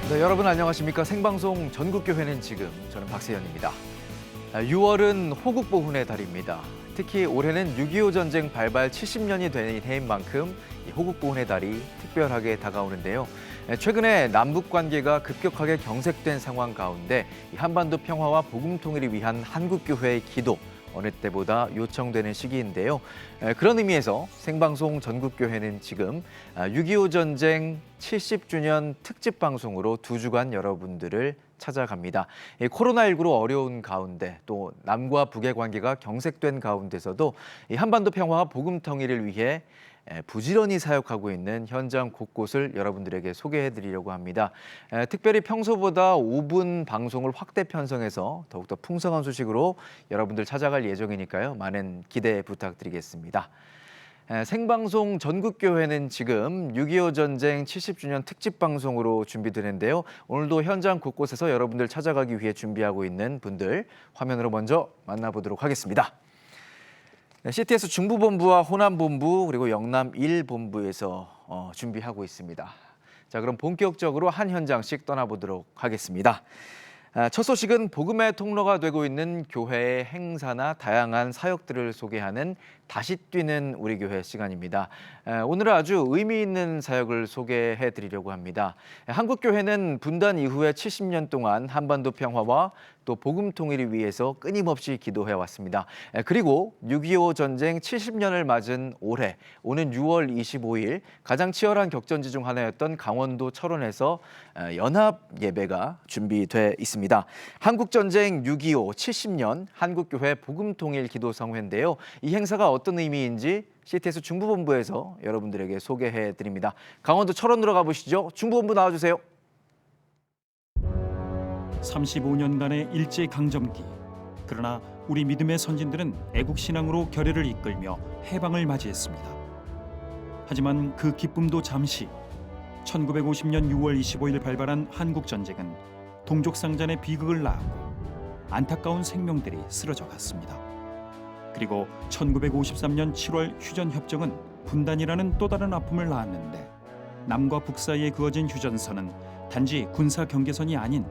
네, 여러분 안녕하십니까? 생방송 전국교회는 지금, 저는 박세현입니다. 6월은 호국보훈의 달입니다. 특히 올해는 6.25 전쟁 발발 70년이 된 해인 만큼 이 호국보훈의 달이 특별하게 다가오는데요. 최근에 남북 관계가 급격하게 경색된 상황 가운데 한반도 평화와 복음 통일을 위한 한국교회의 기도, 어느 때보다 요청되는 시기인데요. 그런 의미에서 생방송 전국교회는 지금 6.25 전쟁 70주년 특집 방송으로 2주간 여러분들을 찾아갑니다. 코로나19로 어려운 가운데 또 남과 북의 관계가 경색된 가운데서도 한반도 평화와 복음 통일을 위해 부지런히 사역하고 있는 현장 곳곳을 여러분들에게 소개해드리려고 합니다. 특별히 평소보다 5분 방송을 확대 편성해서 더욱더 풍성한 소식으로 여러분들 찾아갈 예정이니까요. 많은 기대 부탁드리겠습니다. 생방송 전국교회는 지금 6.25 전쟁 70주년 특집 방송으로 준비되는데요. 오늘도 현장 곳곳에서 여러분들 찾아가기 위해 준비하고 있는 분들 화면으로 먼저 만나보도록 하겠습니다. CTS 중부본부와 호남본부 그리고 영남 1본부에서 준비하고 있습니다. 자, 그럼 본격적으로 한 현장씩 떠나보도록 하겠습니다. 첫 소식은 복음의 통로가 되고 있는 교회의 행사나 다양한 사역들을 소개하는 다시 뛰는 우리 교회 시간입니다. 오늘은 아주 의미 있는 사역을 소개해 드리려고 합니다. 한국교회는 분단 이후에 70년 동안 한반도 평화와 또 복음 통일을 위해서 끊임없이 기도해 왔습니다. 그리고 6.25 전쟁 70년을 맞은 올해, 오는 6월 25일 가장 치열한 격전지 중 하나였던 강원도 철원에서 연합 예배가 준비돼 있습니다. 한국전쟁 6.25 70년 한국교회 복음통일 기도성회인데요. 이 행사가 어떤 의미인지 CTS 중부본부에서 여러분들에게 소개해 드립니다. 강원도 철원으로 가보시죠. 중부본부 나와주세요. 35년간의 일제강점기. 그러나 우리 믿음의 선진들은 애국신앙으로 결의를 이끌며 해방을 맞이했습니다. 하지만 그 기쁨도 잠시. 1950년 6월 25일 발발한 한국전쟁은 동족상잔의 비극을 낳았고 안타까운 생명들이 쓰러져 갔습니다. 그리고 1953년 7월 휴전협정은 분단이라는 또 다른 아픔을 낳았는데 남과 북 사이에 그어진 휴전선은 단지 군사 경계선이 아닌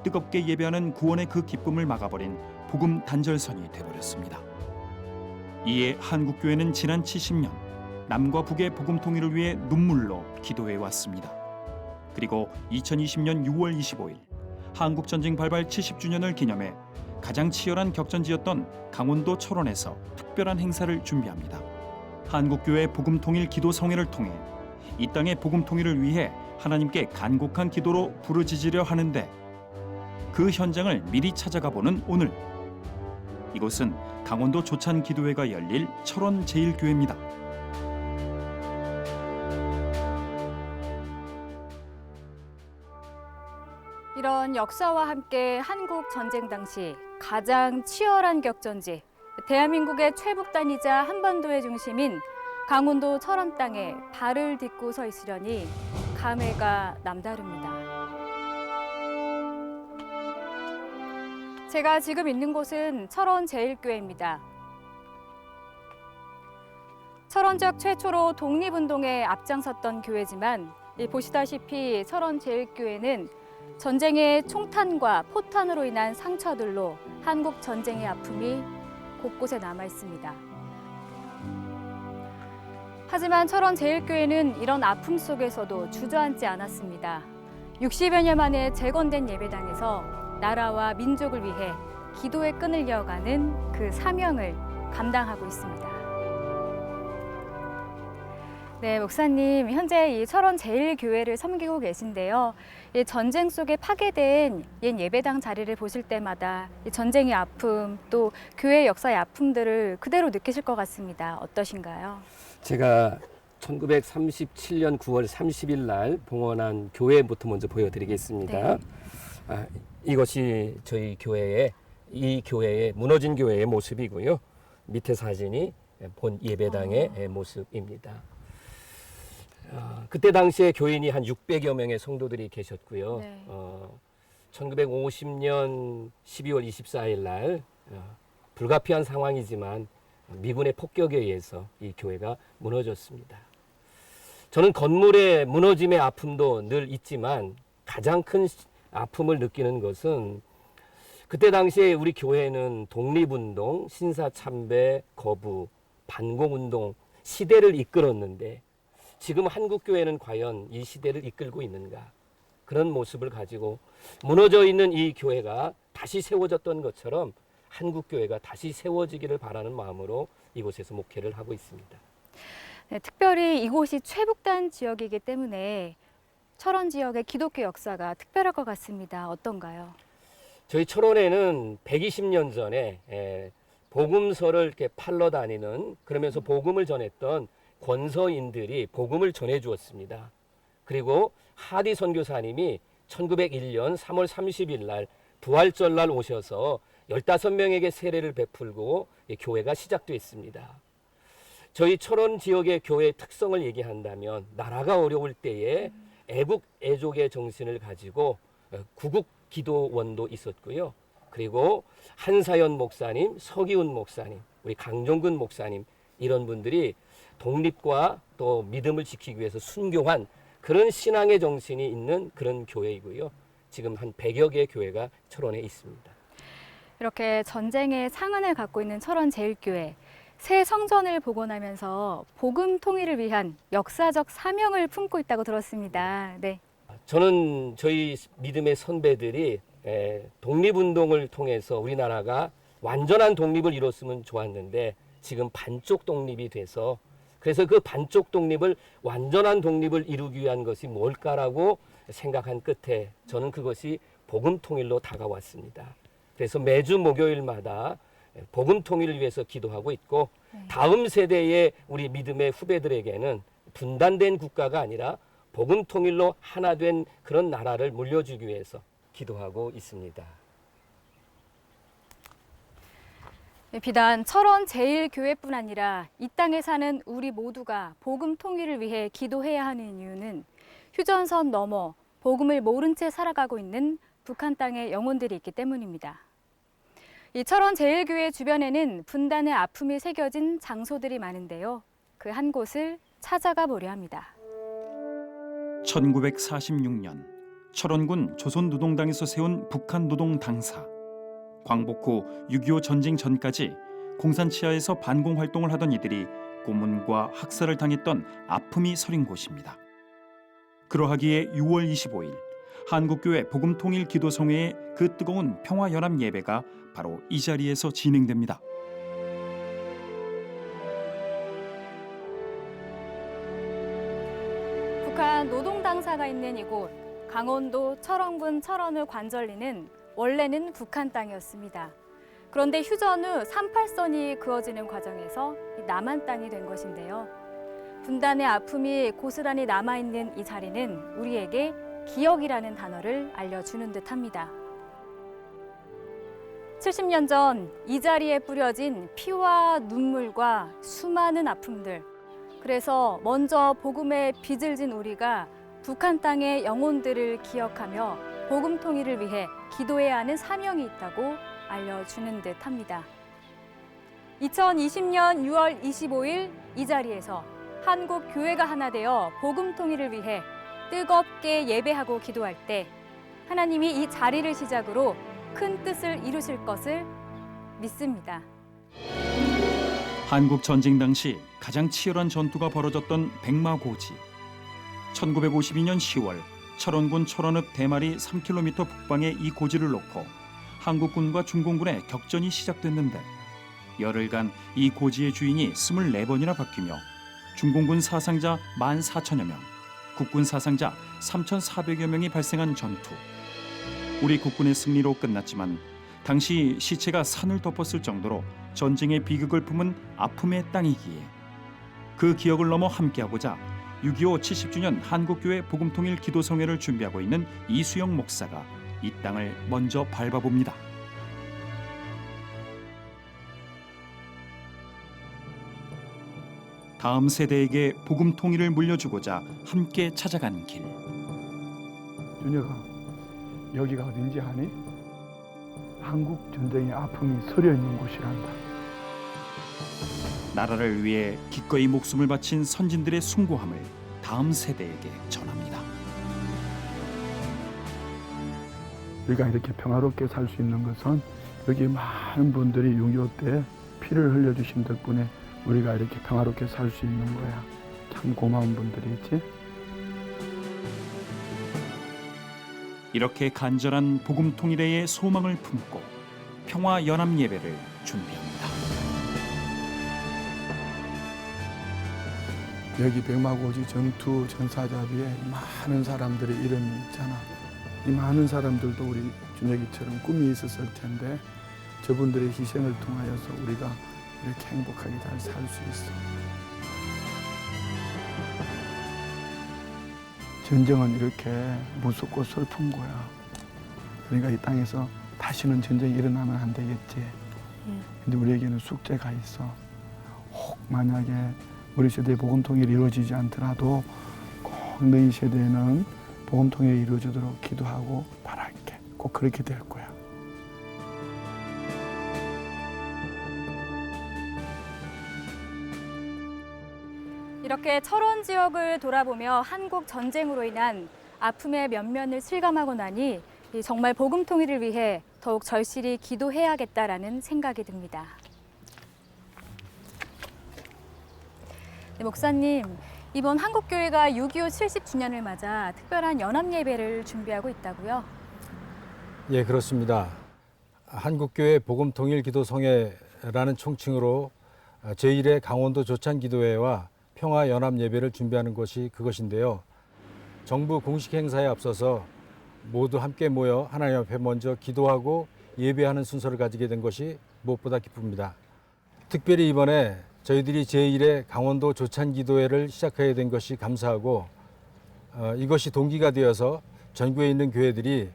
뜨겁게 예배하는 구원의 그 기쁨을 막아버린 복음 단절선이 되어버렸습니다. 이에 한국교회는 지난 70년 남과 북의 복음 통일을 위해 눈물로 기도해 왔습니다. 그리고 2020년 6월 25일 한국전쟁 발발 70주년을 기념해 가장 치열한 격전지였던 강원도 철원에서 특별한 행사를 준비합니다. 한국교회 복음 통일 기도 성회를 통해 이 땅의 복음 통일을 위해 하나님께 간곡한 기도로 부르짖으려 하는데 그 현장을 미리 찾아가 보는 오늘, 이곳은 강원도 조찬 기도회가 열릴 철원 제1교회입니다. 이런 역사와 함께 한국 전쟁 당시 가장 치열한 격전지, 대한민국의 최북단이자 한반도의 중심인 강원도 철원 땅에 발을 딛고 서 있으려니 감회가 남다릅니다. 제가 지금 있는 곳은 철원 제1교회입니다. 철원 지역 최초로 독립운동에 앞장섰던 교회지만 보시다시피 철원 제1교회는 전쟁의 총탄과 포탄으로 인한 상처들로 한국 전쟁의 아픔이 곳곳에 남아 있습니다. 하지만 철원 제1교회는 이런 아픔 속에서도 주저앉지 않았습니다. 60여 년 만에 재건된 예배당에서 나라와 민족을 위해 기도의 끈을 이어가는 그 사명을 감당하고 있습니다. 네, 목사님, 현재 이 철원 제1교회를 섬기고 계신데요. 이 전쟁 속에 파괴된 옛 예배당 자리를 보실 때마다 이 전쟁의 아픔, 또 교회의 역사의 아픔들을 그대로 느끼실 것 같습니다. 어떠신가요? 제가 1937년 9월 30일 날 봉헌한 교회부터 먼저 보여드리겠습니다. 네. 이것이 저희 이 교회의 무너진 교회의 모습이고요. 밑에 사진이 본 예배당의 모습입니다. 그때 당시에 교인이 한 600여 명의 성도들이 계셨고요. 네. 1950년 12월 24일 날 불가피한 상황이지만 미군의 폭격에 의해서 이 교회가 무너졌습니다. 저는 건물의 무너짐의 아픔도 늘 있지만 가장 큰 아픔을 느끼는 것은 그때 당시에 우리 교회는 독립운동, 신사참배, 거부, 반공운동 시대를 이끌었는데 지금 한국교회는 과연 이 시대를 이끌고 있는가? 그런 모습을 가지고 무너져 있는 이 교회가 다시 세워졌던 것처럼 한국교회가 다시 세워지기를 바라는 마음으로 이곳에서 목회를 하고 있습니다. 네, 특별히 이곳이 최북단 지역이기 때문에 철원 지역의 기독교 역사가 특별할 것 같습니다. 어떤가요? 저희 철원에는 120년 전에 복음서를 이렇게 팔러 다니는 그러면서 복음을 전했던 권서인들이 복음을 전해 주었습니다. 그리고 하디 선교사님이 1901년 3월 30일 날 부활절날 오셔서 15명에게 세례를 베풀고 교회가 시작됐습니다. 저희 철원 지역의 교회의 특성을 얘기한다면 나라가 어려울 때에 애국 애족의 정신을 가지고 구국 기도원도 있었고요. 그리고 한사연 목사님, 서기훈 목사님, 우리 강종근 목사님 이런 분들이 독립과 또 믿음을 지키기 위해서 순교한 그런 신앙의 정신이 있는 그런 교회이고요. 지금 한 100여 개의 교회가 철원에 있습니다. 이렇게 전쟁의 상흔을 갖고 있는 철원 제일교회. 새 성전을 복원하면서 복음 통일을 위한 역사적 사명을 품고 있다고 들었습니다. 네. 저는 저희 믿음의 선배들이 독립운동을 통해서 우리나라가 완전한 독립을 이뤘으면 좋았는데 지금 반쪽 독립이 돼서 그래서 그 반쪽 독립을 완전한 독립을 이루기 위한 것이 뭘까라고 생각한 끝에 저는 그것이 복음 통일로 다가왔습니다. 그래서 매주 목요일마다 복음 통일을 위해서 기도하고 있고 다음 세대의 우리 믿음의 후배들에게는 분단된 국가가 아니라 복음 통일로 하나 된 그런 나라를 물려주기 위해서 기도하고 있습니다. 비단 철원 제일교회뿐 아니라 이 땅에 사는 우리 모두가 복음 통일을 위해 기도해야 하는 이유는 휴전선 넘어 복음을 모른 채 살아가고 있는 북한 땅의 영혼들이 있기 때문입니다. 이 철원 제일교회 주변에는 분단의 아픔이 새겨진 장소들이 많은데요. 그 한 곳을 찾아가 보려 합니다. 1946년 철원군 조선노동당에서 세운 북한노동당사. 광복 후 6.25 전쟁 전까지 공산 치하에서 반공 활동을 하던 이들이 고문과 학살을 당했던 아픔이 서린 곳입니다. 그러하기에 6월 25일 한국교회 복음통일기도성회의 그 뜨거운 평화연합 예배가 바로 이 자리에서 진행됩니다. 북한 노동당사가 있는 이곳 강원도 철원군 철원을 관절리는 원래는 북한 땅이었습니다. 그런데 휴전 후 38선이 그어지는 과정에서 남한 땅이 된 것인데요. 분단의 아픔이 고스란히 남아있는 이 자리는 우리에게 기억이라는 단어를 알려주는 듯합니다. 70년 전 이 자리에 뿌려진 피와 눈물과 수많은 아픔들. 그래서 먼저 복음의 빚을 진 우리가 북한 땅의 영혼들을 기억하며 복음 통일을 위해 기도해야 하는 사명이 있다고 알려주는 듯합니다. 2020년 6월 25일 이 자리에서 한국 교회가 하나 되어 복음 통일을 위해 뜨겁게 예배하고 기도할 때 하나님이 이 자리를 시작으로 큰 뜻을 이루실 것을 믿습니다. 한국 전쟁 당시 가장 치열한 전투가 벌어졌던 백마고지. 1952년 10월 철원군 철원읍 대마리 3km 북방에 이 고지를 놓고 한국군과 중공군의 격전이 시작됐는데 열흘간 이 고지의 주인이 24번이나 바뀌며 중공군 사상자 14,000여 명, 국군 사상자 3,400여 명이 발생한 전투. 우리 국군의 승리로 끝났지만 당시 시체가 산을 덮었을 정도로 전쟁의 비극을 품은 아픔의 땅이기에 그 기억을 넘어 함께하고자 6.25 70주년 한국교회 복음통일 기도성회를 준비하고 있는 이수영 목사가 이 땅을 먼저 밟아봅니다. 다음 세대에게 복음 통일을 물려주고자 함께 찾아간 길. 준혁아, 여기가 어딘지 아니? 한국 전쟁의 아픔이 서려 있는 곳이란다. 나라를 위해 기꺼이 목숨을 바친 선진들의 숭고함을 다음 세대에게 전합니다. 우리가 이렇게 평화롭게 살 수 있는 것은 여기 많은 분들이 6.25 때 피를 흘려주신 덕분에 우리가 이렇게 평화롭게 살 수 있는 거야. 참 고마운 분들이지. 이렇게 간절한 복음 통일의 소망을 품고 평화 연합 예배를 준비합니다. 여기 백마고지 전투 전사자비에 많은 사람들의 이름이 있잖아. 이 많은 사람들도 우리 준혁이처럼 꿈이 있었을 텐데 저분들의 희생을 통하여서 우리가 이렇게 행복하게 잘 살 수 있어. 전쟁은 이렇게 무섭고 슬픈 거야. 그러니까 이 땅에서 다시는 전쟁이 일어나면 안 되겠지. 근데 우리에게는 숙제가 있어. 혹 만약에 우리 세대의 복음 통일이 이루어지지 않더라도 꼭 너희 세대에는 복음 통일이 이루어지도록 기도하고 바랄게. 꼭 그렇게 될 거야. 이렇게 철원 지역을 돌아보며 한국 전쟁으로 인한 아픔의 면면을 실감하고 나니 정말 복음 통일을 위해 더욱 절실히 기도해야겠다라는 생각이 듭니다. 네, 목사님, 이번 한국교회가 6.25 70주년을 맞아 특별한 연합 예배를 준비하고 있다고요? 예, 그렇습니다. 한국교회 복음통일기도성회라는 총칭으로 제1회 강원도 조찬기도회와 평화연합예배를 준비하는 것이 그것인데요. 정부 공식 행사에 앞서서 모두 함께 모여 하나님 앞에 먼저 기도하고 예배하는 순서를 가지게 된 것이 무엇보다 기쁩니다. 특별히 이번에 저희들이 제1회 강원도 조찬기도회를 시작하게 된 것이 감사하고 이것이 동기가 되어서 전국에 있는 교회들이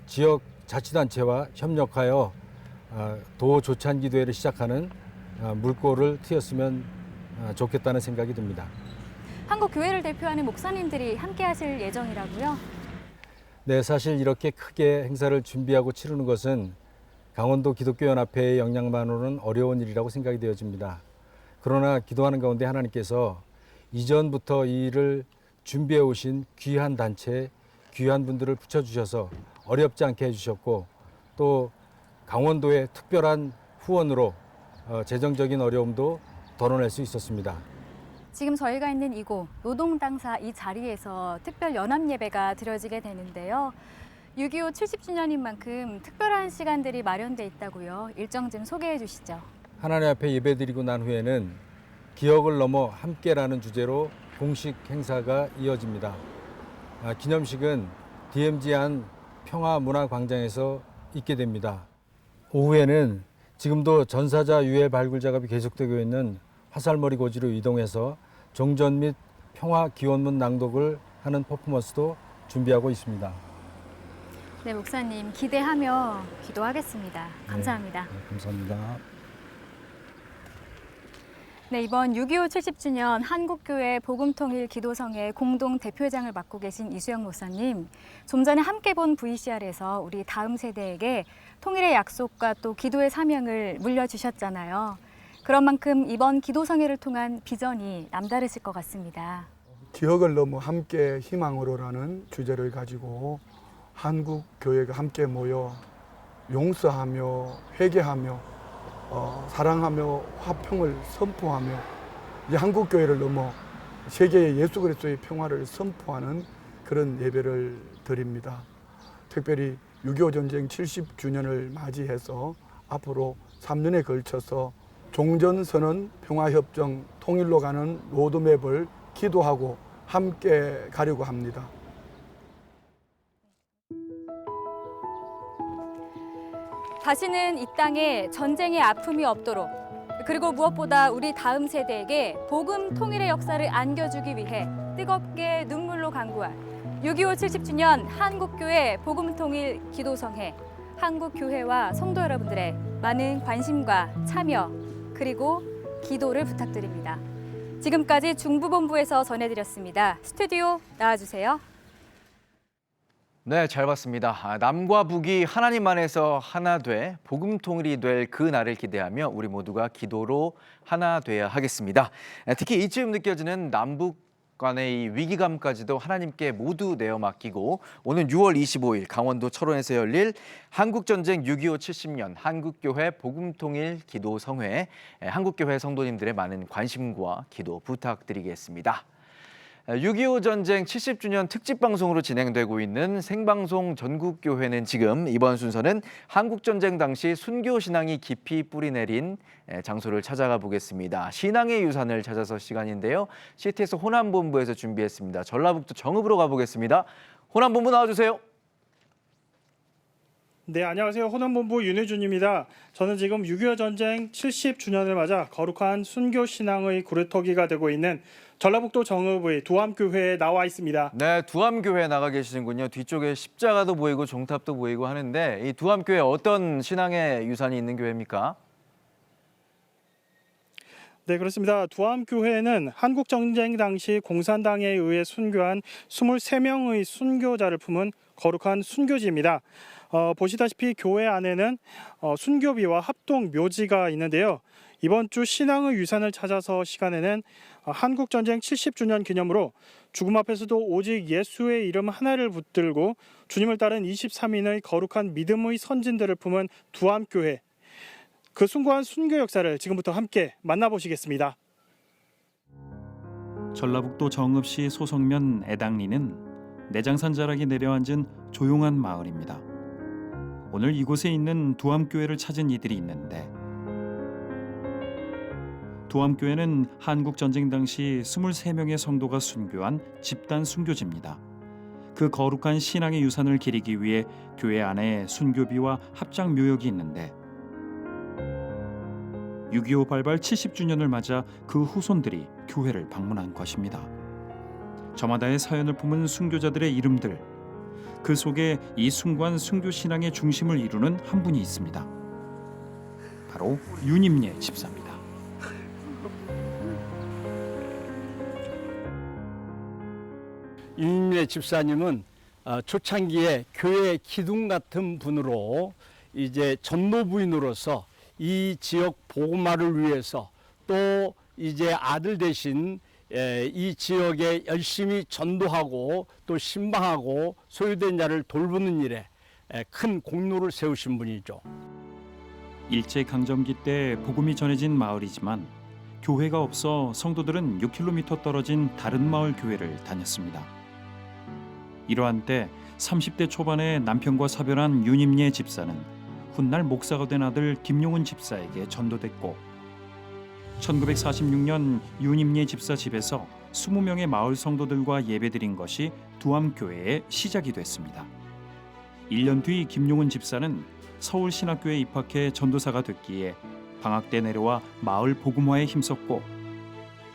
지역 자치단체와 협력하여 도 조찬기도회를 시작하는 물꼬를 트였으면 좋겠다는 생각이 듭니다. 한국 교회를 대표하는 목사님들이 함께 하실 예정이라고요? 네, 사실 이렇게 크게 행사를 준비하고 치르는 것은 강원도 기독교연합회의 역량만으로는 어려운 일이라고 생각이 되어집니다. 그러나 기도하는 가운데 하나님께서 이전부터 이 일을 준비해 오신 귀한 단체, 귀한 분들을 붙여주셔서 어렵지 않게 해주셨고 또 강원도의 특별한 후원으로 재정적인 어려움도 덜어낼 수 있었습니다. 지금 저희가 있는 이곳 노동당사 이 자리에서 특별 연합 예배가 드려지게 되는데요. 6.25 70주년인 만큼 특별한 시간들이 마련돼 있다고요. 일정 좀 소개해 주시죠. 하나님 앞에 예배드리고 난 후에는 기억을 넘어 함께라는 주제로 공식 행사가 이어집니다. 기념식은 DMZ 안 평화문화광장에서 있게 됩니다. 오후에는 지금도 전사자 유해 발굴 작업이 계속되고 있는 화살머리 고지로 이동해서 종전 및 평화 기원문 낭독을 하는 퍼포먼스도 준비하고 있습니다. 네, 목사님 기대하며 기도하겠습니다. 감사합니다. 네, 감사합니다. 네, 이번 6.25 70주년 한국교회 복음통일 기도성회 공동 대표장을 맡고 계신 이수영 목사님, 좀 전에 함께 본 VCR에서 우리 다음 세대에게 통일의 약속과 또 기도의 사명을 물려주셨잖아요. 그런 만큼 이번 기도성회를 통한 비전이 남다르실 것 같습니다. 기억을 넘어 함께 희망으로라는 주제를 가지고 한국 교회가 함께 모여 용서하며 회개하며 사랑하며 화평을 선포하며 이제 한국 교회를 넘어 세계의 예수 그리스도의 평화를 선포하는 그런 예배를 드립니다. 특별히 6.25 전쟁 70주년을 맞이해서 앞으로 3년에 걸쳐서 종전선언, 평화협정, 통일로 가는 로드맵을 기도하고 함께 가려고 합니다. 다시는 이 땅에 전쟁의 아픔이 없도록, 그리고 무엇보다 우리 다음 세대에게 복음 통일의 역사를 안겨주기 위해 뜨겁게 눈물로 간구할 6.25 70주년 한국교회 복음통일 기도성회, 한국교회와 성도 여러분들의 많은 관심과 참여 그리고 기도를 부탁드립니다. 지금까지 중부본부에서 전해드렸습니다. 스튜디오 나와주세요. 네, 잘 봤습니다. 남과 북이 하나님 안에서 하나 돼 복음 통일이 될 그 날을 기대하며 우리 모두가 기도로 하나 돼야 하겠습니다. 특히 이쯤 느껴지는 남북 간의 이 위기감까지도 하나님께 모두 내어 맡기고 오는 6월 25일 강원도 철원에서 열릴 한국전쟁 6.25 70년 한국교회 복음통일 기도성회, 한국교회 성도님들의 많은 관심과 기도 부탁드리겠습니다. 6.25 전쟁 70주년 특집 방송으로 진행되고 있는 생방송 전국교회는 지금 이번 순서는 한국전쟁 당시 순교 신앙이 깊이 뿌리내린 장소를 찾아가 보겠습니다. 신앙의 유산을 찾아서 시간인데요. CTS 호남본부에서 준비했습니다. 전라북도 정읍으로 가보겠습니다. 호남본부 나와주세요. 네, 안녕하세요. 호남본부 윤혜준입니다. 저는 지금 6.25 전쟁 70주년을 맞아 거룩한 순교 신앙의 구루터기가 되고 있는 전라북도 정읍의 두암교회에 나와 있습니다. 네, 두암교회에 나가 계시는군요. 뒤쪽에 십자가도 보이고 종탑도 보이고 하는데 이 두암교회 어떤 신앙의 유산이 있는 교회입니까? 네, 그렇습니다. 두암교회는 한국전쟁 당시 공산당에 의해 순교한 23명의 순교자를 품은 거룩한 순교지입니다. 보시다시피 교회 안에는 순교비와 합동 묘지가 있는데요. 이번 주 신앙의 유산을 찾아서 시간에는 한국전쟁 70주년 기념으로 죽음 앞에서도 오직 예수의 이름 하나를 붙들고 주님을 따른 23인의 거룩한 믿음의 선진들을 품은 두암교회, 그 숭고한 순교 역사를 지금부터 함께 만나보시겠습니다. 전라북도 정읍시 소성면 애당리는 내장산 자락이 내려앉은 조용한 마을입니다. 오늘 이곳에 있는 두암교회를 찾은 이들이 있는데, 두암교회는 한국전쟁 당시 23명의 성도가 순교한 집단 순교지입니다. 그 거룩한 신앙의 유산을 기리기 위해 교회 안에 순교비와 합장 묘역이 있는데 6.25 발발 70주년을 맞아 그 후손들이 교회를 방문한 것입니다. 저마다의 사연을 품은 순교자들의 이름들, 그 속에 이 숭고한 순교 신앙의 중심을 이루는 한 분이 있습니다. 바로 윤임예 집사입니다. 윤임예 집사님은 초창기에 교회 기둥 같은 분으로 이제 전도부인으로서 이 지역 복음화를 위해서 또 이제 아들 대신 이 지역에 열심히 전도하고 또 신방하고 소유된 자를 돌보는 일에 큰 공로를 세우신 분이죠. 일제강점기 때 복음이 전해진 마을이지만 교회가 없어 성도들은 6km 떨어진 다른 마을 교회를 다녔습니다. 이러한 때 30대 초반에 남편과 사별한 윤임예 집사는 훗날 목사가 된 아들 김용훈 집사에게 전도됐고 1946년 윤임예 집사 집에서 20명의 마을 성도들과 예배드린 것이 두암교회의 시작이 됐습니다. 1년 뒤 김용훈 집사는 서울신학교에 입학해 전도사가 됐기에 방학 때 내려와 마을 복음화에 힘썼고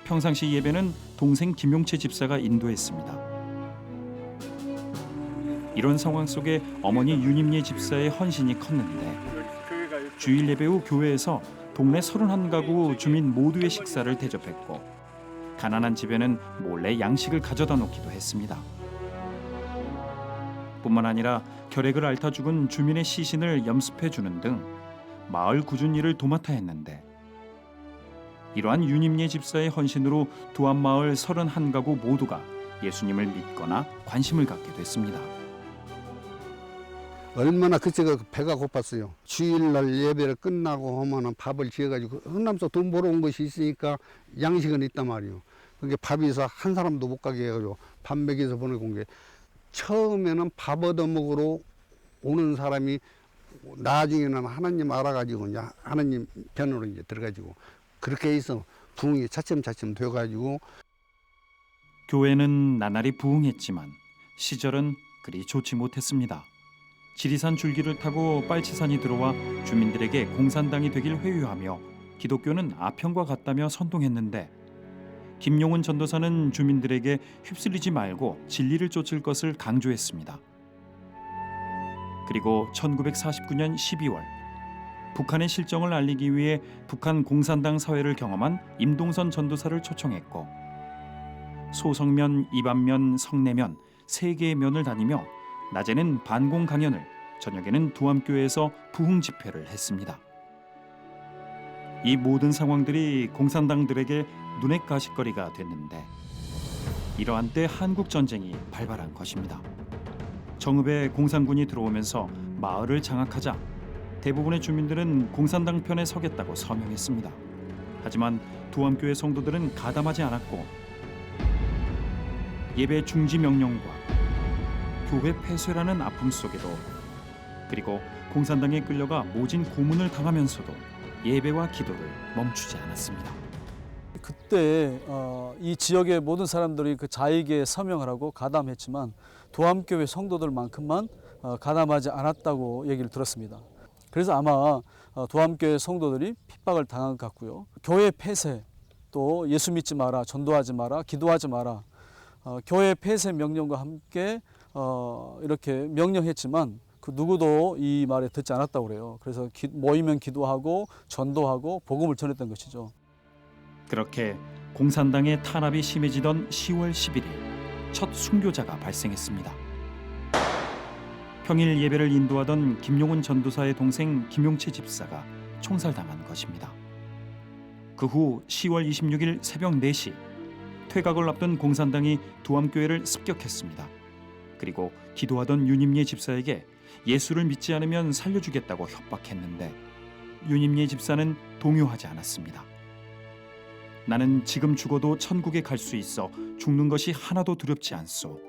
평상시 예배는 동생 김용채 집사가 인도했습니다. 이런 상황 속에 어머니 윤임예 집사의 헌신이 컸는데 주일 예배 후 교회에서 동네 31가구 주민 모두의 식사를 대접했고 가난한 집에는 몰래 양식을 가져다 놓기도 했습니다. 뿐만 아니라 결핵을 앓다 죽은 주민의 시신을 염습해 주는 등 마을 꾸준 일을 도맡아 했는데 이러한 윤임예 집사의 헌신으로 두암마을 31가구 모두가 예수님을 믿거나 관심을 갖게 됐습니다. 얼마나 그때가 배가 고팠어요. 주일날 예배를 끝나고 하면은 밥을 지어가지고 흥남서 돈 벌어 온 것이 있으니까 양식은 있단 말이에요. 그게 밥이서 한 사람도 못 가게 해가지고 밥 먹여서 보내고 온 게 처음에는 밥 얻어 먹으러 오는 사람이 나중에는 하나님 알아가지고 이제 하나님 편으로 이제 들어가지고 그렇게 해서 부흥이 차츰차츰 되어가지고 교회는 나날이 부흥했지만 시절은 그리 좋지 못했습니다. 지리산 줄기를 타고 빨치산이 들어와 주민들에게 공산당이 되길 회유하며 기독교는 아편과 같다며 선동했는데 김용훈 전도사는 주민들에게 휩쓸리지 말고 진리를 쫓을 것을 강조했습니다. 그리고 1949년 12월 북한의 실정을 알리기 위해 북한 공산당 사회를 경험한 임동선 전도사를 초청했고 소성면, 이반면, 성내면 3개의 면을 다니며 낮에는 반공 강연을, 저녁에는 두암교회에서 부흥 집회를 했습니다. 이 모든 상황들이 공산당들에게 눈의 가시거리가 됐는데 이러한 때 한국 전쟁이 발발한 것입니다. 정읍에 공산군이 들어오면서 마을을 장악하자 대부분의 주민들은 공산당 편에 서겠다고 서명했습니다. 하지만 두암교회 성도들은 가담하지 않았고 예배 중지 명령과 교회 폐쇄라는 아픔 속에도, 그리고 공산당에 끌려가 모진 고문을 당하면서도 예배와 기도를 멈추지 않았습니다. 그때 이 지역의 모든 사람들이 그 자익에 서명을 하고 가담했지만 두암교회 성도들만큼만 가담하지 않았다고 얘기를 들었습니다. 그래서 아마 두암교회 성도들이 핍박을 당한 것 같고요. 교회 폐쇄, 또 예수 믿지 마라, 전도하지 마라, 기도하지 마라, 교회 폐쇄 명령과 함께 이렇게 명령했지만 그 누구도 이 말에 듣지 않았다고 그래요. 그래서 모이면 기도하고 전도하고 복음을 전했던 것이죠. 그렇게 공산당의 탄압이 심해지던 10월 11일 첫 순교자가 발생했습니다. 평일 예배를 인도하던 김용훈 전도사의 동생 김용채 집사가 총살당한 것입니다. 그 후 10월 26일 새벽 4시 퇴각을 앞둔 공산당이 두암교회를 습격했습니다. 그리고 기도하던 윤임예 집사에게 예수를 믿지 않으면 살려주겠다고 협박했는데 윤임예 집사는 동요하지 않았습니다. 나는 지금 죽어도 천국에 갈 수 있어 죽는 것이 하나도 두렵지 않소.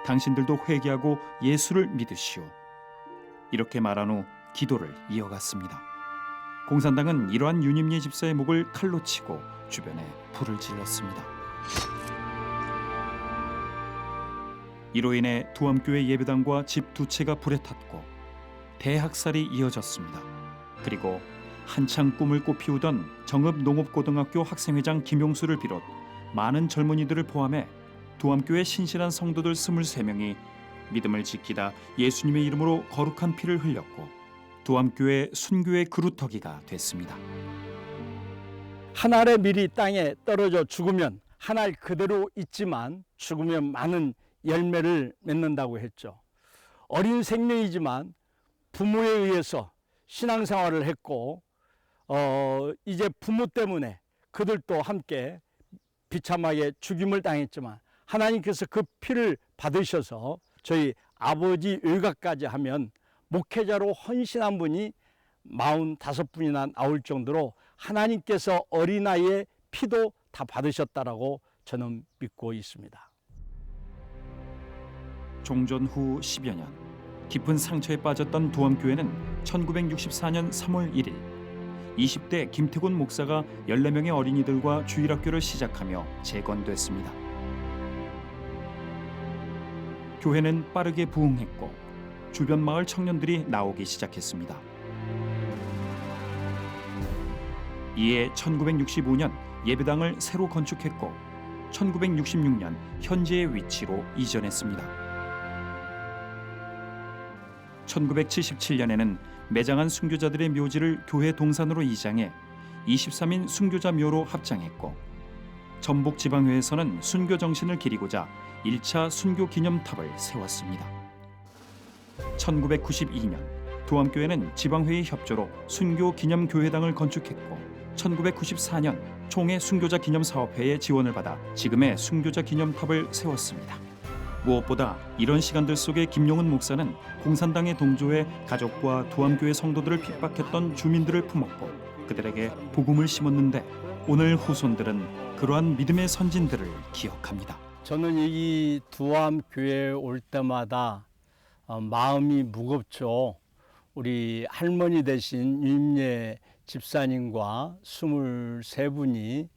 당신들도 회개하고 예수를 믿으시오. 이렇게 말한 후 기도를 이어갔습니다. 공산당은 이러한 윤임예 집사의 목을 칼로 치고 주변에 불을 질렀습니다. 이로 인해 두암교회 예배당과 집 2채가 불에 탔고 대학살이 이어졌습니다. 그리고 한창 꿈을 꽃피우던 정읍 농업고등학교 학생회장 김용수를 비롯 많은 젊은이들을 포함해 두암교회 신실한 성도들 23명이 믿음을 지키다 예수님의 이름으로 거룩한 피를 흘렸고 두암교회 순교의 그루터기가 됐습니다. 한 알의 밀이 땅에 떨어져 죽으면 한 알 그대로 있지만 죽으면 많은 열매를 맺는다고 했죠. 어린 생명이지만 부모에 의해서 신앙생활을 했고 이제 부모 때문에 그들도 함께 비참하게 죽임을 당했지만 하나님께서 그 피를 받으셔서 저희 아버지 외가까지 하면 목회자로 헌신한 분이 45분이나 나올 정도로 하나님께서 어린아이의 피도 다 받으셨다라고 저는 믿고 있습니다. 종전 후 10여 년 깊은 상처에 빠졌던 두암교회는 1964년 3월 1일 20대 김태곤 목사가 14명의 어린이들과 주일학교를 시작하며 재건됐습니다. 교회는 빠르게 부흥했고 주변 마을 청년들이 나오기 시작했습니다. 이에 1965년 예배당을 새로 건축했고 1966년 현재의 위치로 이전했습니다. 1977년에는 매장한 순교자들의 묘지를 교회 동산으로 이장해 23인 순교자 묘로 합장했고 전북지방회에서는 순교 정신을 기리고자 1차 순교 기념탑을 세웠습니다. 1992년 두암교회는 지방회의 협조로 순교 기념교회당을 건축했고 1994년 총회 순교자 기념사업회의 지원을 받아 지금의 순교자 기념탑을 세웠습니다. 무엇보다 이런 시간들 속에 김용훈 목사는 공산당에 동조해 가족과 두암교회 성도들을 핍박했던 주민들을 품었고 그들에게 복음을 심었는데 오늘 후손들은 그러한 믿음의 선진들을 기억합니다. 저는 이 두암교회에 올 때마다 마음이 무겁죠. 우리 할머니 되신 윤임예 집사님과 23분이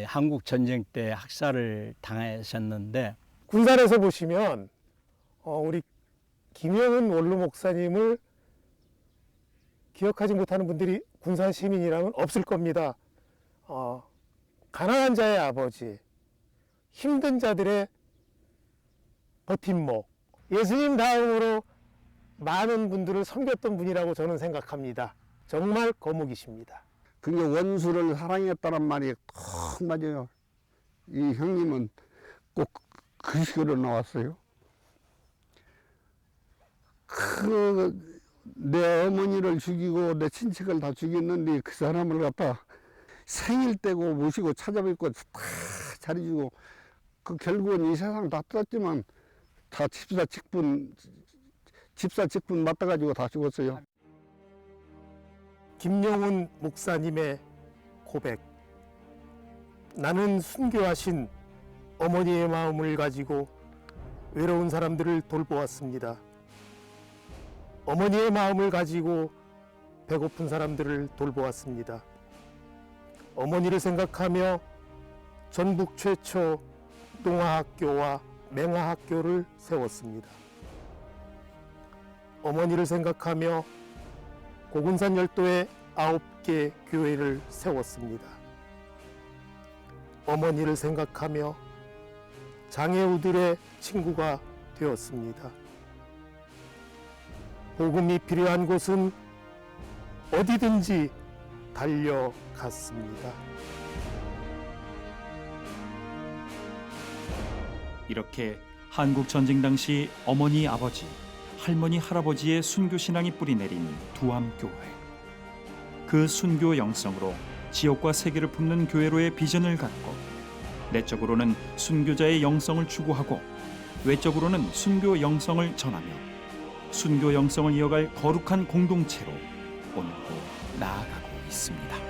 한국 전쟁 때 학살을 당하셨는데 군산에서 보시면 우리 김영은 원로 목사님을 기억하지 못하는 분들이 군산 시민이라면 없을 겁니다. 가난한 자의 아버지, 힘든 자들의 버팀목, 예수님 다음으로 많은 분들을 섬겼던 분이라고 저는 생각합니다. 정말 거목이십니다. 그게 원수를 사랑했다는 말이 딱 맞아요. 이 형님은 꼭 그 식으로 나왔어요. 내 어머니를 죽이고 내 친척을 다 죽였는데 그 사람을 갖다 생일 때고 모시고 찾아뵙고 다 잘해주고 그 결국은 이 세상 다 떴지만 다 집사 직분 맞다가지고 다 죽었어요. 김용훈 목사님의 고백. 나는 순교하신 어머니의 마음을 가지고 외로운 사람들을 돌보았습니다. 어머니의 마음을 가지고 배고픈 사람들을 돌보았습니다. 어머니를 생각하며 전북 최초 농아학교와 맹아학교를 세웠습니다. 어머니를 생각하며 고군산 열도에 9개 교회를 세웠습니다. 어머니를 생각하며 장애우들의 친구가 되었습니다. 복음이 필요한 곳은 어디든지 달려갔습니다. 이렇게 한국 전쟁 당시 어머니, 아버지, 할머니, 할아버지의 순교 신앙이 뿌리내린 두암교회. 그 순교 영성으로 지역과 세계를 품는 교회로의 비전을 갖고 내적으로는 순교자의 영성을 추구하고 외적으로는 순교 영성을 전하며 순교 영성을 이어갈 거룩한 공동체로 오늘도 나아가고 있습니다.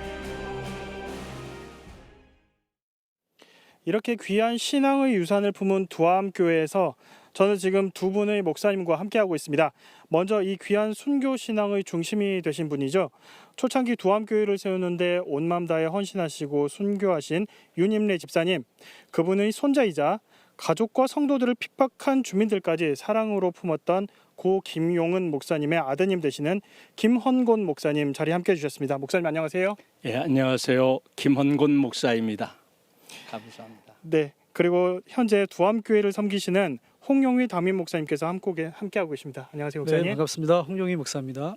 이렇게 귀한 신앙의 유산을 품은 두암교회에서 저는 지금 두 분의 목사님과 함께하고 있습니다. 먼저 이 귀한 순교 신앙의 중심이 되신 분이죠. 초창기 두암교회를 세우는데 온 마음 다해 헌신하시고 순교하신 윤임래 집사님. 그분의 손자이자 가족과 성도들을 핍박한 주민들까지 사랑으로 품었던 고 김용은 목사님의 아드님 되시는 김헌곤 목사님 자리에 함께해 주셨습니다. 목사님 안녕하세요. 예, 안녕하세요. 김헌곤 목사입니다. 감사합니다. 네, 그리고 현재 두암교회를 섬기시는 홍용휘 담임 목사님께서 함께하고 계십니다. 안녕하세요, 목사님. 네, 반갑습니다. 홍용휘 목사입니다.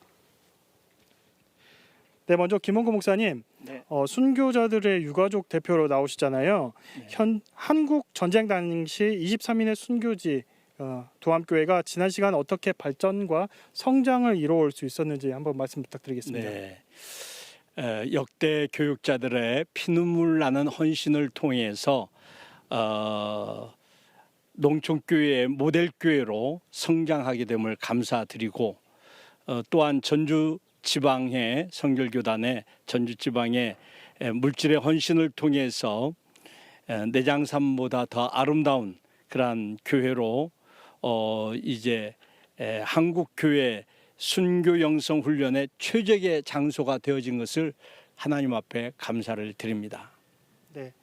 네, 먼저 김헌곤 목사님, 네. 순교자들의 유가족 대표로 나오시잖아요. 네. 한국 전쟁 당시 23인의 순교지 두암교회가 지난 시간 어떻게 발전과 성장을 이루어올 수 있었는지 한번 말씀 부탁드리겠습니다. 네. 역대 교육자들의 피눈물 나는 헌신을 통해서 농촌교회의 모델교회로 성장하게 됨을 감사드리고 또한 전주지방의 선결교단의 전주지방의 물질의 헌신을 통해서 내장산보다 더 아름다운 그러한 교회로 이제 한국교회 순교 영성 훈련의 최적의 장소가 되어진 것을 하나님 앞에 감사를 드립니다. 네,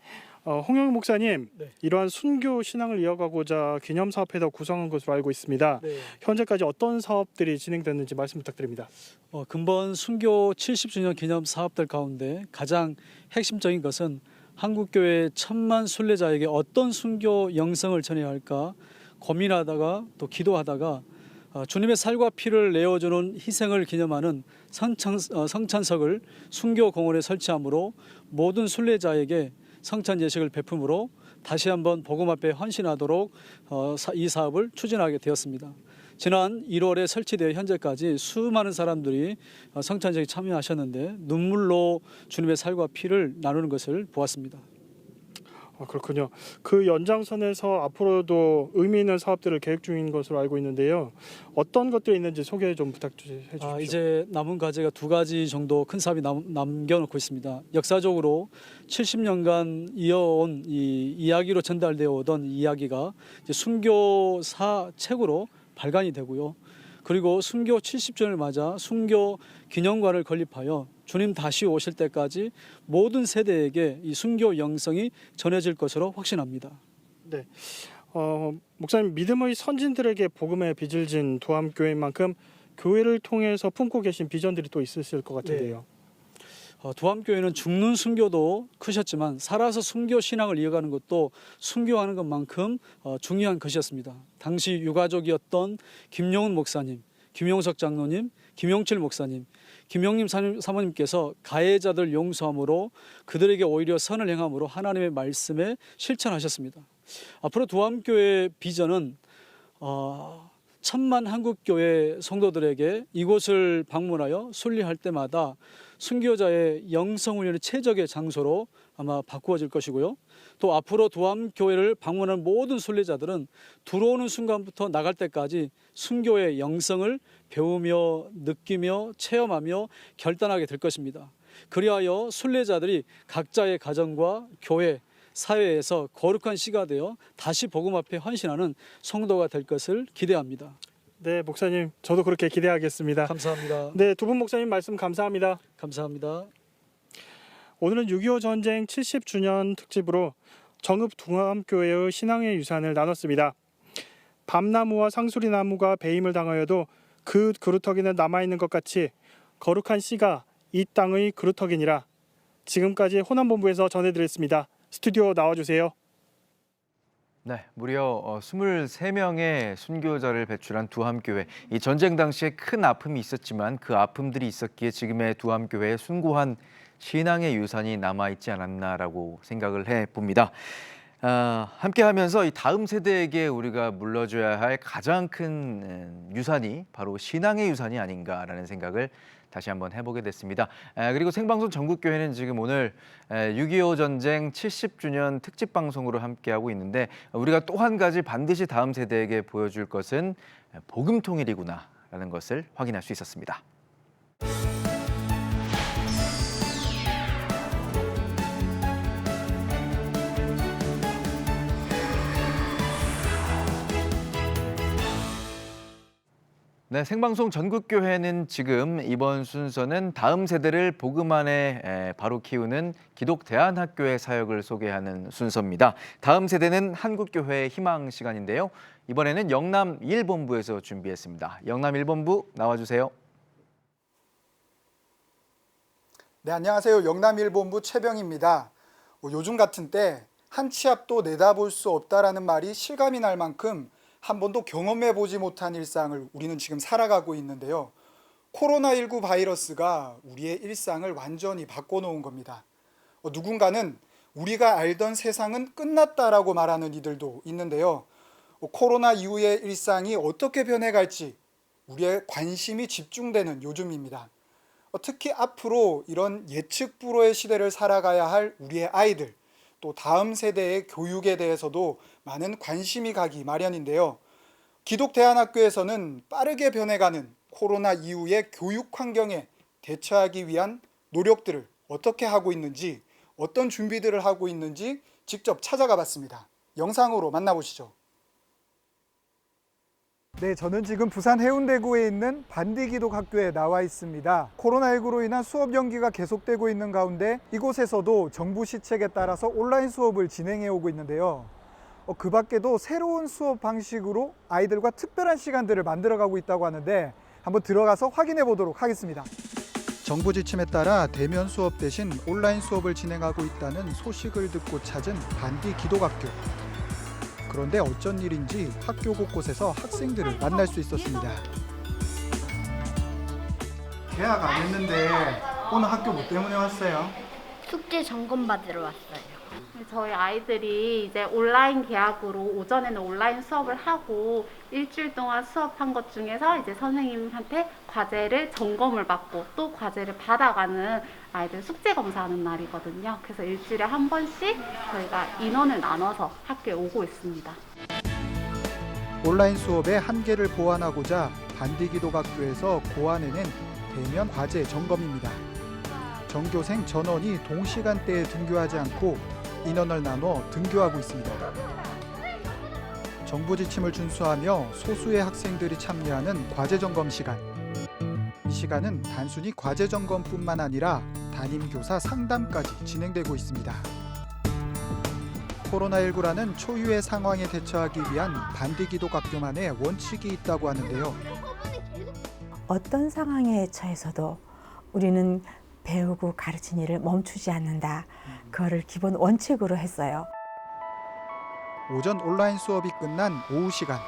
홍용휘 목사님, 네. 이러한 순교 신앙을 이어가고자 기념사업회도 구성한 것으로 알고 있습니다. 네. 현재까지 어떤 사업들이 진행됐는지 말씀 부탁드립니다. 근본 순교 70주년 기념 사업들 가운데 가장 핵심적인 것은 한국교회 1000만 순례자에게 어떤 순교 영성을 전해야 할까 고민하다가 또 기도하다가 주님의 살과 피를 내어주는 희생을 기념하는 성찬석을 순교공원에 설치함으로 모든 순례자에게 성찬 예식을 베품으로 다시 한번 복음 앞에 헌신하도록 이 사업을 추진하게 되었습니다. 지난 1월에 설치되어 현재까지 수많은 사람들이 성찬식에 참여하셨는데 눈물로 주님의 살과 피를 나누는 것을 보았습니다. 그렇군요. 그 연장선에서 앞으로도 의미 있는 사업들을 계획 중인 것으로 알고 있는데요. 어떤 것들이 있는지 소개 좀 부탁해 주십시오. 이제 남은 과제가 2가지 정도 큰 사업이 남겨놓고 있습니다. 역사적으로 70년간 이어온 이 이야기로 전달되어 오던 이야기가 이제 순교사 책으로 발간이 되고요. 그리고 순교 70주년을 맞아 순교 기념관을 건립하여 주님 다시 오실 때까지 모든 세대에게 이 순교 영성이 전해질 것으로 확신합니다. 네, 목사님, 믿음의 선진들에게 복음의 빚을 진 두암교회인 만큼 교회를 통해서 품고 계신 비전들이 또 있으실 것 같은데요. 두암교회는 죽는 순교도 크셨지만 살아서 순교 신앙을 이어가는 것도 순교하는 것만큼 중요한 것이었습니다. 당시 유가족이었던 김용훈 목사님, 김용석 장로님, 김용칠 목사님, 김용림 사모님께서 가해자들 용서함으로 그들에게 오히려 선을 행함으로 하나님의 말씀에 실천하셨습니다. 앞으로 두암교회의 비전은 천만 한국교회 성도들에게 이곳을 방문하여 순례할 때마다 순교자의 영성훈련의 최적의 장소로 아마 바꾸어질 것이고요. 또 앞으로 두암교회를 방문하는 모든 순례자들은 들어오는 순간부터 나갈 때까지 순교의 영성을 배우며 느끼며 체험하며 결단하게 될 것입니다. 그리하여 순례자들이 각자의 가정과 교회, 사회에서 거룩한 씨가 되어 다시 복음 앞에 헌신하는 성도가 될 것을 기대합니다. 네, 목사님, 저도 그렇게 기대하겠습니다. 감사합니다. 네, 두 분 목사님 말씀 감사합니다. 감사합니다. 오늘은 6.25 전쟁 70주년 특집으로 정읍 두암교회의 신앙의 유산을 나눴습니다. 밤나무와 상수리나무가 배임을 당하여도 그 그루터기는 남아있는 것 같이 거룩한 씨가 이 땅의 그루터기니라. 지금까지 호남본부에서 전해드렸습니다. 스튜디오 나와주세요. 네, 무려 23명의 순교자를 배출한 두암교회. 이 전쟁 당시에 큰 아픔이 있었지만 그 아픔들이 있었기에 지금의 두암교회에 숭고한 신앙의 유산이 남아있지 않았나라고 생각을 해봅니다. 함께하면서 이 다음 세대에게 우리가 물려줘야 할 가장 큰 유산이 바로 신앙의 유산이 아닌가라는 생각을 다시 한번 해보게 됐습니다. 그리고 생방송 전국교회는 지금 오늘 6.25 전쟁 70주년 특집 방송으로 함께하고 있는데 우리가 또 한 가지 반드시 다음 세대에게 보여줄 것은 복음통일이구나라는 것을 확인할 수 있었습니다. 네, 생방송 전국교회는 지금 이번 순서는 다음 세대를 복음 안에 바로 키우는 기독대안학교의 사역을 소개하는 순서입니다. 다음 세대는 한국교회의 희망 시간인데요. 이번에는 영남 1본부에서 준비했습니다. 영남 1본부 나와주세요. 네, 안녕하세요. 영남 1본부 최병입니다. 요즘 같은 때 한 치 앞도 내다볼 수 없다라는 말이 실감이 날 만큼 한 번도 경험해보지 못한 일상을 우리는 지금 살아가고 있는데요. 코로나19 바이러스가 우리의 일상을 완전히 바꿔놓은 겁니다. 누군가는 우리가 알던 세상은 끝났다라고 말하는 이들도 있는데요. 코로나 이후의 일상이 어떻게 변해갈지 우리의 관심이 집중되는 요즘입니다. 특히 앞으로 이런 예측 불허의 시대를 살아가야 할 우리의 아이들, 또 다음 세대의 교육에 대해서도 많은 관심이 가기 마련인데요. 기독대안학교에서는 빠르게 변해가는 코로나 이후의 교육 환경에 대처하기 위한 노력들을 어떻게 하고 있는지, 어떤 준비들을 하고 있는지 직접 찾아가 봤습니다. 영상으로 만나보시죠. 네, 저는 지금 부산 해운대구에 있는 반디기독학교에 나와 있습니다. 코로나19로 인한 수업 연기가 계속되고 있는 가운데 이곳에서도 정부 시책에 따라서 온라인 수업을 진행해 오고 있는데요. 그 밖에도 새로운 수업 방식으로 아이들과 특별한 시간들을 만들어가고 있다고 하는데 한번 들어가서 확인해 보도록 하겠습니다. 정부 지침에 따라 대면 수업 대신 온라인 수업을 진행하고 있다는 소식을 듣고 찾은 반디기독학교. 그런데 어쩐 일인지 학교 곳곳에서 학생들을 만날 수 있었습니다. 개학 안 했는데 오늘 학교 뭐 때문에 왔어요? 숙제 점검 받으러 왔어요. 저희 아이들이 이제 온라인 개학으로 오전에는 온라인 수업을 하고 일주일 동안 수업한 것 중에서 이제 선생님한테 과제를 점검을 받고 또 과제를 받아가는 아이들 숙제 검사하는 날이거든요. 그래서 일주일에 한 번씩 저희가 인원을 나눠서 학교에 오고 있습니다. 온라인 수업의 한계를 보완하고자 반디기독학교에서 고안해낸 대면 과제 점검입니다. 전교생 전원이 동시간대에 등교하지 않고 인원을 나눠 등교하고 있습니다. 정부 지침을 준수하며 소수의 학생들이 참여하는 과제 점검 시간. 이 시간은 단순히 과제 점검뿐만 아니라 담임 교사 상담까지 진행되고 있습니다. 코로나19라는 초유의 상황에 대처하기 위한 반디기독학교만의 원칙이 있다고 하는데요. 어떤 상황에 처해서도 우리는 배우고 가르치는 일을 멈추지 않는다. 그거를 기본 원칙으로 했어요. 오전 온라인 수업이 끝난 오후 시간.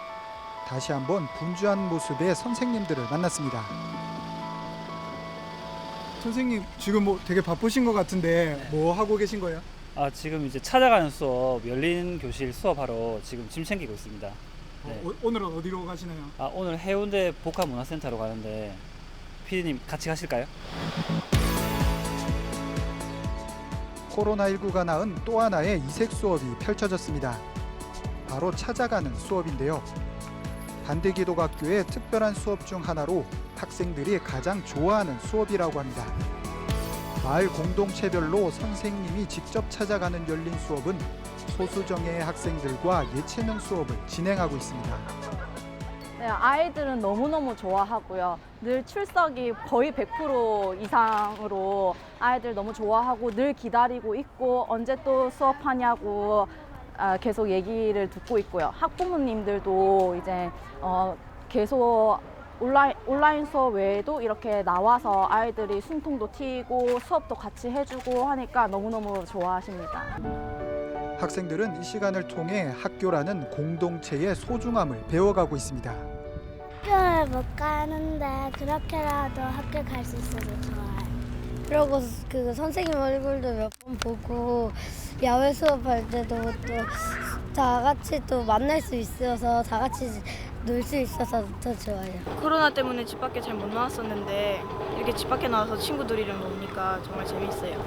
다시 한번 분주한 모습의 선생님들을 만났습니다. 선생님, 지금 뭐 되게 바쁘신 것 같은데 뭐 하고 계신 거예요? 지금 이제 찾아가는 수업, 열린 교실 수업하러 지금 짐 챙기고 있습니다. 네. 오늘은 어디로 가시나요? 오늘 해운대 복합문화센터로 가는데 피디님 같이 가실까요? 코로나19가 낳은 또 하나의 이색 수업이 펼쳐졌습니다. 바로 찾아가는 수업인데요. 반대기독학교의 특별한 수업 중 하나로 학생들이 가장 좋아하는 수업이라고 합니다. 마을 공동체별로 선생님이 직접 찾아가는 열린 수업은 소수정예의 학생들과 예체능 수업을 진행하고 있습니다. 네, 아이들은 너무너무 좋아하고요. 늘 출석이 거의 100% 이상으로 아이들 너무 좋아하고 늘 기다리고 있고 언제 또 수업하냐고 계속 얘기를 듣고 있고요. 학부모님들도 이제 계속 온라인 수업 외에도 이렇게 나와서 아이들이 숨통도 튀고 수업도 같이 해주고 하니까 너무너무 좋아하십니다. 학생들은 이 시간을 통해 학교라는 공동체의 소중함을 배워가고 있습니다. 학교를 못 가는데 그렇게라도 학교 갈 수 있어서 좋아요. 그리고 그 선생님 얼굴도 몇 번 보고 야외 수업할 때도 또 다 같이 또 만날 수 있어서 다 같이 놀 수 있어서 더 좋아요. 코로나 때문에 집 밖에 잘 못 나왔었는데 이렇게 집 밖에 나와서 친구들이랑 노니까 정말 재밌어요.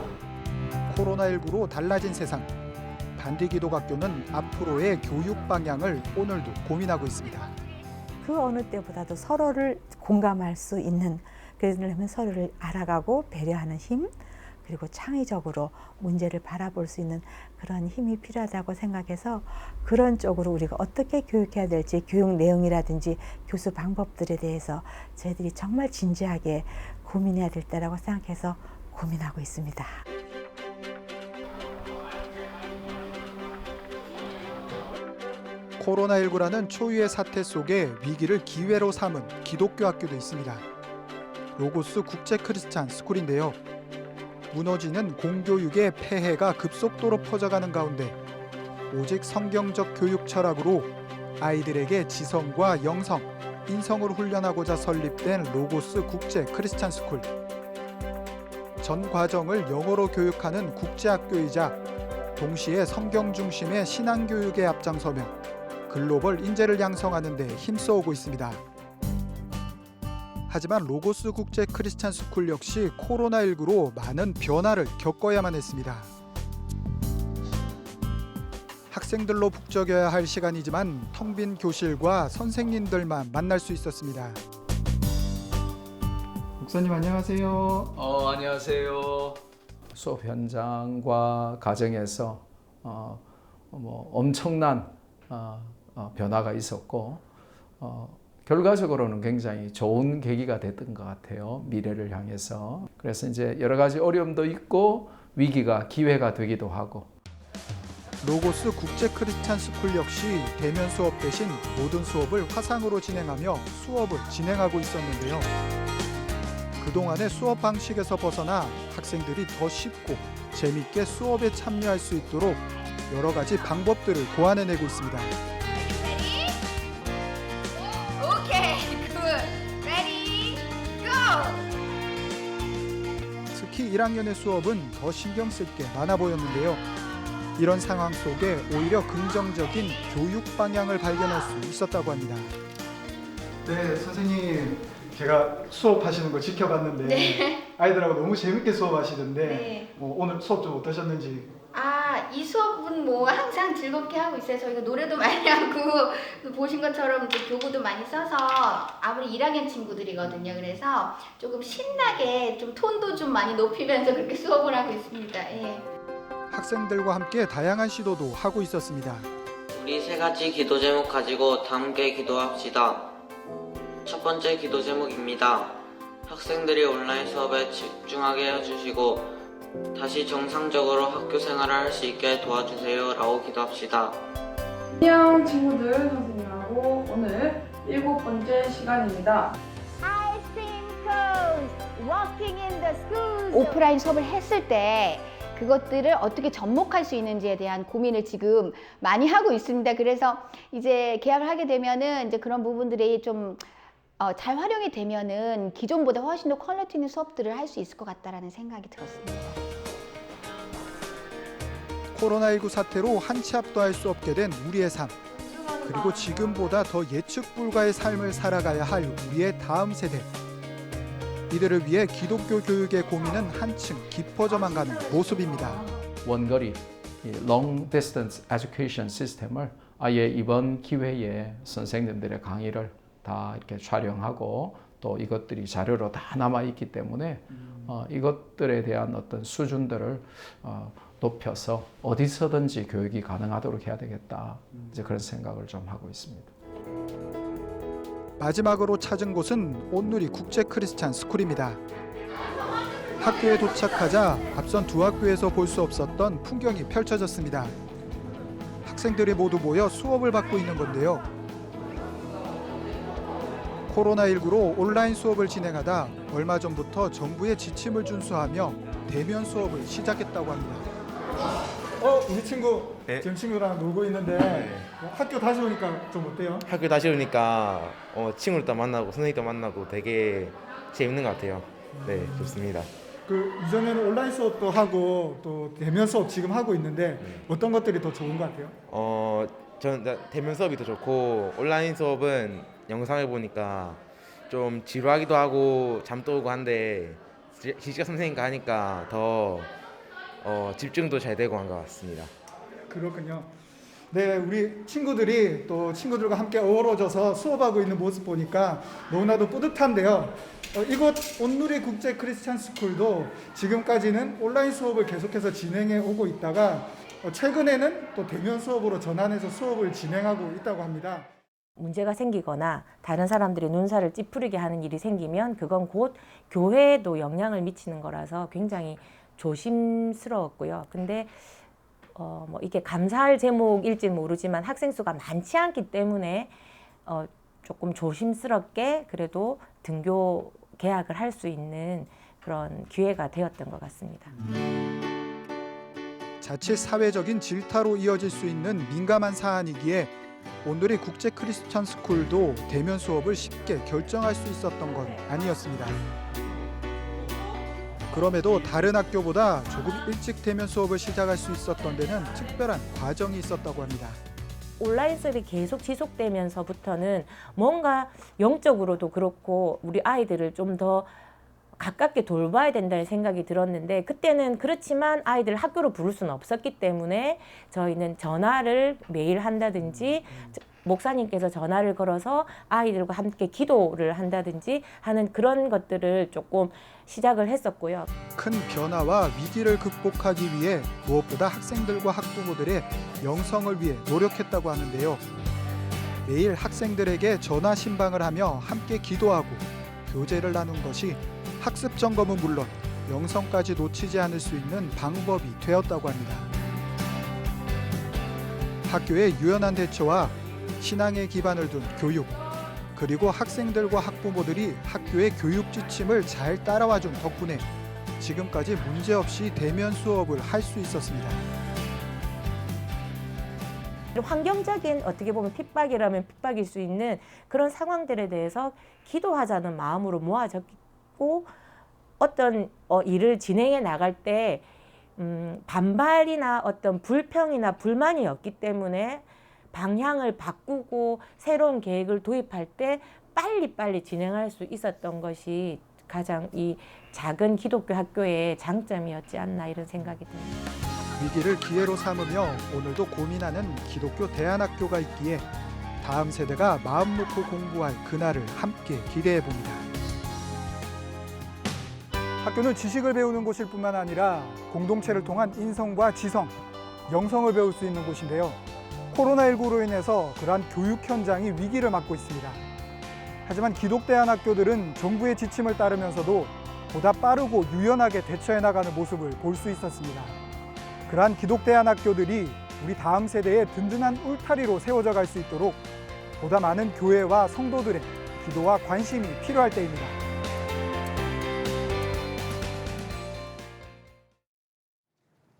코로나19로 달라진 세상. 반대기독학교는 앞으로의 교육 방향을 오늘도 고민하고 있습니다. 그 어느 때보다도 서로를 공감할 수 있는, 그러려면 서로를 알아가고 배려하는 힘, 그리고 창의적으로 문제를 바라볼 수 있는 그런 힘이 필요하다고 생각해서 그런 쪽으로 우리가 어떻게 교육해야 될지, 교육 내용이라든지 교수 방법들에 대해서 저희들이 정말 진지하게 고민해야 될 때라고 생각해서 고민하고 있습니다. 코로나19라는 초유의 사태 속에 위기를 기회로 삼은 기독교 학교도 있습니다. 로고스 국제 크리스찬 스쿨인데요. 무너지는 공교육의 폐해가 급속도로 퍼져가는 가운데 오직 성경적 교육 철학으로 아이들에게 지성과 영성, 인성을 훈련하고자 설립된 로고스 국제 크리스찬 스쿨. 전 과정을 영어로 교육하는 국제학교이자 동시에 성경 중심의 신앙교육에 앞장서며 글로벌 인재를 양성하는 데 힘써오고 있습니다. 하지만 로고스 국제 크리스찬 스쿨 역시 코로나19로 많은 변화를 겪어야만 했습니다. 학생들로 북적여야 할 시간이지만 텅 빈 교실과 선생님들만 만날 수 있었습니다. 목사님 안녕하세요. 안녕하세요. 수업 현장과 가정에서 엄청난 변화가 있었고 결과적으로는 굉장히 좋은 계기가 됐던 것 같아요. 미래를 향해서. 그래서 이제 여러 가지 어려움도 있고 위기가 기회가 되기도 하고. 로고스 국제 크리스찬 스쿨 역시 대면 수업 대신 모든 수업을 화상으로 진행하며 수업을 진행하고 있었는데요. 그동안의 수업 방식에서 벗어나 학생들이 더 쉽고 재밌게 수업에 참여할 수 있도록 여러 가지 방법들을 고안해내고 있습니다. 특히 1학년의 수업은 더 신경 쓸 게 많아 보였는데요. 이런 상황 속에 오히려 긍정적인 교육 방향을 발견할 수 있었다고 합니다. 네, 선생님 제가 수업하시는 거 지켜봤는데 네. 아이들하고 너무 재밌게 수업하시던데 네. 오늘 수업 좀 어떠셨는지? 이 수업은 뭐 항상 즐겁게 하고 있어요. 저희가 노래도 많이 하고 보신 것처럼 이제 교구도 많이 써서 아무리 1학년 친구들이거든요. 그래서 조금 신나게 좀 톤도 좀 많이 높이면서 그렇게 수업을 하고 있습니다. 예. 학생들과 함께 다양한 시도도 하고 있었습니다. 우리 세 가지 기도 제목 가지고 다 함께 기도합시다. 첫 번째 기도 제목입니다. 학생들이 온라인 수업에 집중하게 해주시고 다시 정상적으로 학교 생활을 할 수 있게 도와주세요 라고 기도합시다. 안녕 친구들, 선생님하고 오늘 7번째 시간입니다. 오프라인 수업을 했을 때 그것들을 어떻게 접목할 수 있는지에 대한 고민을 지금 많이 하고 있습니다. 그래서 이제 계약을 하게 되면은 이제 그런 부분들이 좀 잘 활용이 되면은 기존보다 훨씬 더 퀄리티 있는 수업들을 할 수 있을 것 같다라는 생각이 들었습니다. 코로나19 사태로 한 치 앞도 할 수 없게 된 우리의 삶. 그리고 지금보다 더 예측 불가의 삶을 살아가야 할 우리의 다음 세대. 이들을 위해 기독교 교육의 고민은 한층 깊어져만 가는 모습입니다. 원거리 long distance education 시스템을 아예 이번 기회에 선생님들의 강의를 다 이렇게 촬영하고 또 이것들이 자료로 다 남아 있기 때문에 이것들에 대한 어떤 수준들을 높여서 어디서든지 교육이 가능하도록 해야 되겠다. 이제 그런 생각을 좀 하고 있습니다. 마지막으로 찾은 곳은 온누리 국제 크리스찬 스쿨입니다. 학교에 도착하자 앞선 두 학교에서 볼 수 없었던 풍경이 펼쳐졌습니다. 학생들이 모두 모여 수업을 받고 있는 건데요. 코로나19로 온라인 수업을 진행하다 얼마 전부터 정부의 지침을 준수하며 대면 수업을 시작했다고 합니다. 우리 친구 지금 친구랑 놀고 있는데 학교 다시 오니까 좀 어때요? 학교 다시 오니까 친구들도 만나고 선생님도 만나고 되게 재밌는 것 같아요. 네, 좋습니다. 이전에는 온라인 수업도 하고 또 대면 수업 지금 하고 있는데 어떤 것들이 더 좋은 것 같아요? 저는 대면 수업이 더 좋고 온라인 수업은 영상을 보니까 좀 지루하기도 하고 잠도 오고 한데 실시간 선생님과 하니까 더 집중도 잘 되고 한 것 같습니다. 그렇군요. 네, 우리 친구들이 또 친구들과 함께 어우러져서 수업하고 있는 모습 보니까 너무나도 뿌듯한데요. 이곳 온누리 국제 크리스찬 스쿨도 지금까지는 온라인 수업을 계속해서 진행해 오고 있다가 최근에는 또 대면 수업으로 전환해서 수업을 진행하고 있다고 합니다. 문제가 생기거나 다른 사람들의 눈살을 찌푸리게 하는 일이 생기면 그건 곧 교회에도 영향을 미치는 거라서 굉장히 조심스러웠고요. 근데 뭐 이게 감사할 제목일지 모르지만 학생 수가 많지 않기 때문에 조금 조심스럽게 그래도 등교 계약을 할 수 있는 그런 기회가 되었던 것 같습니다. 자칫 사회적인 질타로 이어질 수 있는 민감한 사안이기에 온누리 국제 크리스천 스쿨도 대면 수업을 쉽게 결정할 수 있었던 건 아니었습니다. 그럼에도 다른 학교보다 조금 일찍 대면 수업을 시작할 수 있었던 데는 특별한 과정이 있었다고 합니다. 온라인 수업이 계속 지속되면서부터는 뭔가 영적으로도 그렇고 우리 아이들을 좀 더 가깝게 돌봐야 된다는 생각이 들었는데 그때는 그렇지만 아이들을 학교로 부를 수는 없었기 때문에 저희는 전화를 매일 한다든지 목사님께서 전화를 걸어서 아이들과 함께 기도를 한다든지 하는 그런 것들을 조금 시작을 했었고요. 큰 변화와 위기를 극복하기 위해 무엇보다 학생들과 학부모들의 영성을 위해 노력했다고 하는데요. 매일 학생들에게 전화 신방을 하며 함께 기도하고 교제를 나눈 것이 학습 점검은 물론 영성까지 놓치지 않을 수 있는 방법이 되었다고 합니다. 학교의 유연한 대처와 신앙에 기반을 둔 교육, 그리고 학생들과 학부모들이 학교의 교육 지침을 잘 따라와준 덕분에 지금까지 문제없이 대면 수업을 할 수 있었습니다. 환경적인 어떻게 보면 핍박이라면 핍박일 수 있는 그런 상황들에 대해서 기도하자는 마음으로 모아졌고 어떤 일을 진행해 나갈 때 반발이나 어떤 불평이나 불만이 없기 때문에 방향을 바꾸고 새로운 계획을 도입할 때 빨리빨리 진행할 수 있었던 것이 가장 이 작은 기독교 학교의 장점이었지 않나 이런 생각이 듭니다. 위기를 기회로 삼으며 오늘도 고민하는 기독교 대안학교가 있기에 다음 세대가 마음 놓고 공부할 그날을 함께 기대해 봅니다. 학교는 지식을 배우는 곳일 뿐만 아니라 공동체를 통한 인성과 지성, 영성을 배울 수 있는 곳인데요. 코로나19로 인해서 그러한 교육 현장이 위기를 맞고 있습니다. 하지만 기독대안학교들은 정부의 지침을 따르면서도 보다 빠르고 유연하게 대처해 나가는 모습을 볼 수 있었습니다. 그러한 기독대안학교들이 우리 다음 세대의 든든한 울타리로 세워져 갈 수 있도록 보다 많은 교회와 성도들의 기도와 관심이 필요할 때입니다.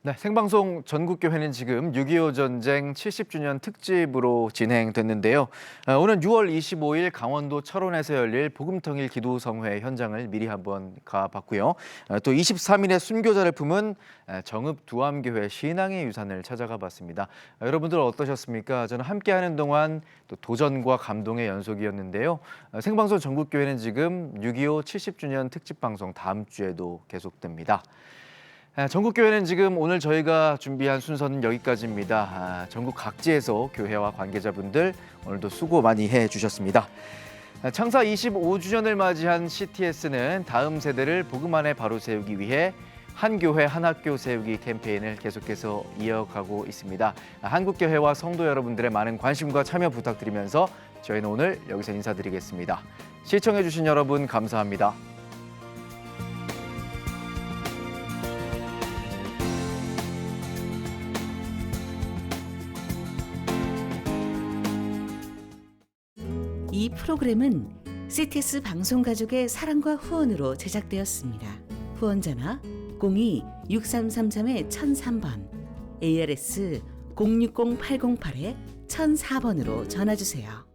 네, 생방송 전국교회는 지금 6.25 전쟁 70주년 특집으로 진행됐는데요. 오늘 6월 25일 강원도 철원에서 열릴 복음통일 기도성회 현장을 미리 한번 가봤고요. 또 23일에 순교자를 품은 정읍 두암교회 신앙의 유산을 찾아가 봤습니다. 여러분들 어떠셨습니까? 저는 함께하는 동안 또 도전과 감동의 연속이었는데요. 생방송 전국교회는 지금 6.25 70주년 특집 방송 다음 주에도 계속됩니다. 전국교회는 지금 오늘 저희가 준비한 순서는 여기까지입니다. 전국 각지에서 교회와 관계자분들 오늘도 수고 많이 해주셨습니다. 창사 25주년을 맞이한 CTS는 다음 세대를 복음 안에 바로 세우기 위해 한 교회 한 학교 세우기 캠페인을 계속해서 이어가고 있습니다. 한국교회와 성도 여러분들의 많은 관심과 참여 부탁드리면서 저희는 오늘 여기서 인사드리겠습니다. 시청해주신 여러분 감사합니다. 이 프로그램은 CTS 방송가족의 사랑과 후원으로 제작되었습니다. 후원전화 02-6333-1003번, ARS 060-808-1004번으로 전화주세요.